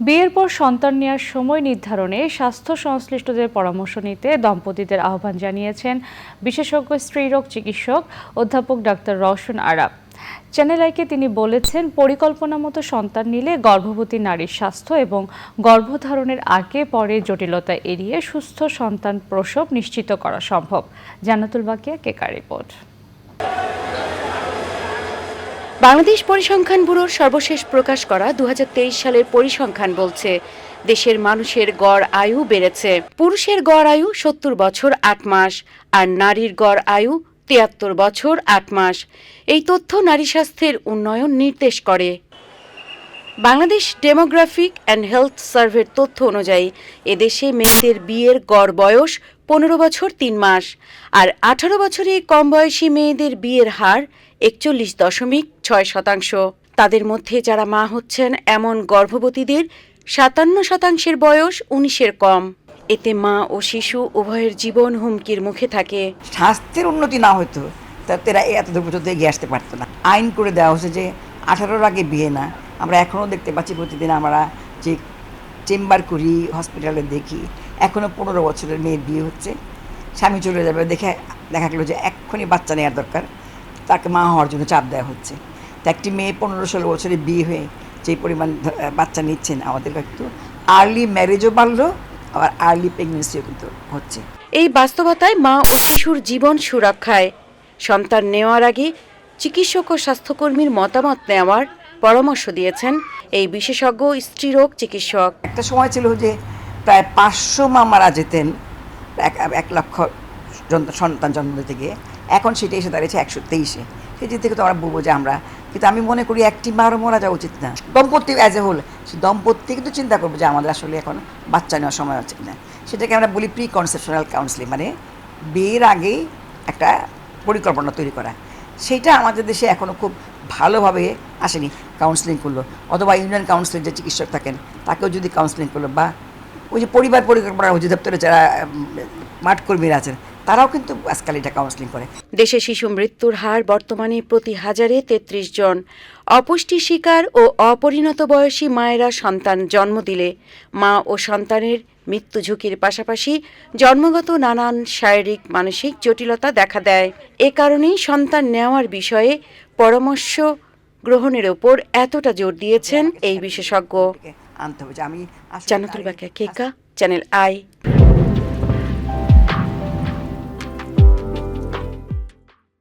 বিয়ের পর সন্তান নেওয়ার সময় নির্ধারণে স্বাস্থ্য সংশ্লিষ্টদের পরামর্শ নিতে দম্পতিদের আহ্বান জানিয়েছেন বিশেষজ্ঞ স্ত্রীরোগ চিকিৎসক অধ্যাপক ডাক্তার রওশন আরা। চ্যানেল আইকে তিনি বলেছেন, পরিকল্পনা মতো সন্তান নিলে গর্ভবতী নারীর স্বাস্থ্য এবং গর্ভধারণের আগে পরে জটিলতা এড়িয়ে সুস্থ সন্তান প্রসব নিশ্চিত করা সম্ভব। জান্নাতুল বাকিয়া, কেকা রিপোর্ট। বাংলাদেশ পরিসংখ্যান ব্যুরোর সর্বশেষ প্রকাশ করা ২০২৩ সালের পরিসংখ্যান বলছে, দেশের মানুষের গড় আয়ু বেড়েছে। পুরুষের গড় আয়ু ৭০ বছর ৮ মাস আর নারীর গড় আয়ু ৭৩ বছর ৮ মাস। এই তথ্য নারী স্বাস্থ্যের উন্নয়ন নির্দেশ করে। বাংলাদেশ ডেমোগ্রাফিক অ্যান্ড হেলথ সার্ভের তথ্য অনুযায়ী এদেশে মেয়েদের বিয়ের গড় বয়স ১৫ বছর ৩ মাস আর ১৮ বছরের কম বয়সী মেয়েদের বিয়ের হার ৪১.৬%। তাদের মধ্যে যারা মা হচ্ছেন এমন গর্ভবতীদের ৫৭% বয়স ১৯-এর কম। এতে মা ও শিশু উভয়ের জীবন হুমকির মুখে থাকে। স্বাস্থ্যের উন্নতি না হতো তারা এত দূর পর্যন্ত এগিয়ে আসতে পারতো না। আইন করে দেওয়া হচ্ছে যে ১৮-র আগে বিয়ে না। আমরা এখনও দেখতে পাচ্ছি, প্রতিদিন আমরা যে চেম্বার করি, হসপিটালে দেখি, এখনও ১৫ বছরের মেয়ের বিয়ে হচ্ছে। স্বামী চলে যাবে, দেখা গেলো যে এক্ষুনি বাচ্চা নেওয়ার দরকার, তাকে মা হওয়ার জন্য চাপ দেওয়া হচ্ছে। তো একটি মেয়ে ১৫-১৬ বছরে বিয়ে হয়ে যে পরিমাণ বাচ্চা নিচ্ছেন, আমাদের কিন্তু আর্লি ম্যারেজও বাড়লো, আবার আর্লি প্রেগনেন্সিও কিন্তু হচ্ছে। এই বাস্তবতায় মা ও শিশুর জীবন সুরক্ষায় সন্তান নেওয়ার আগে চিকিৎসক ও স্বাস্থ্যকর্মীর মতামত নেওয়ার পরামর্শ দিয়েছেন এই বিশেষজ্ঞ স্ত্রীরোগ চিকিৎসক। একটা সময় ছিল যে প্রায় ৫০০ মা মারা যেতেন ১ লক্ষ সন্তান জন্ম দিতে গিয়ে। এখন সেটা এসে দাঁড়িয়েছে ১২৩-এ। সেই দিক থেকে তো আমরা বলবো যে আমরা, কিন্তু আমি মনে করি একটি মারও মরা যাওয়া উচিত না। দম্পতি অ্যাজ এ হোল, সে দম্পতি কিন্তু চিন্তা করবো যে আমাদের আসলে এখন বাচ্চা নেওয়ার সময় হচ্ছে কিনা। সেটাকে আমরা বলি প্রি কনসেপশনাল কাউন্সেলিং, মানে বিয়ের আগেই একটা পরিকল্পনা তৈরি করা। সেইটা আমাদের দেশে এখনও খুব ভালোভাবে আসেনি। কাউন্সেলিং করলো, অথবা ইউনিয়ন কাউন্সিলের যে চিকিৎসক থাকেন তাকেও যদি কাউন্সেলিং করলো, বা ওই যে পরিবার পরিকল্পনা অধিদপ্তরে যারা মাঠকর্মীরা আছেন তারাও কিন্তু আজকাল এটা কাউন্সেলিং করে। দেশে শিশু মৃত্যুর হার বর্তমানে প্রতি ১০০০-এ ৩৩ জন। অপুষ্টি শিকার ও অপরিণত বয়সী মায়েরা সন্তান জন্ম দিলে মা ও সন্তানের মৃত্যু ঝুঁকির পাশাপাশি জন্মগত নানান শারীরিক মানসিক জটিলতা দেখা দেয়। এ কারণেই সন্তান নেওয়ার বিষয়ে পরামর্শ গ্রহণের ওপর এতটা জোর দিয়েছেন এই বিশেষজ্ঞ। আনতে হবে যে আমি জান্নাতুল বাকিয়া, কেকা, চ্যানেল আই।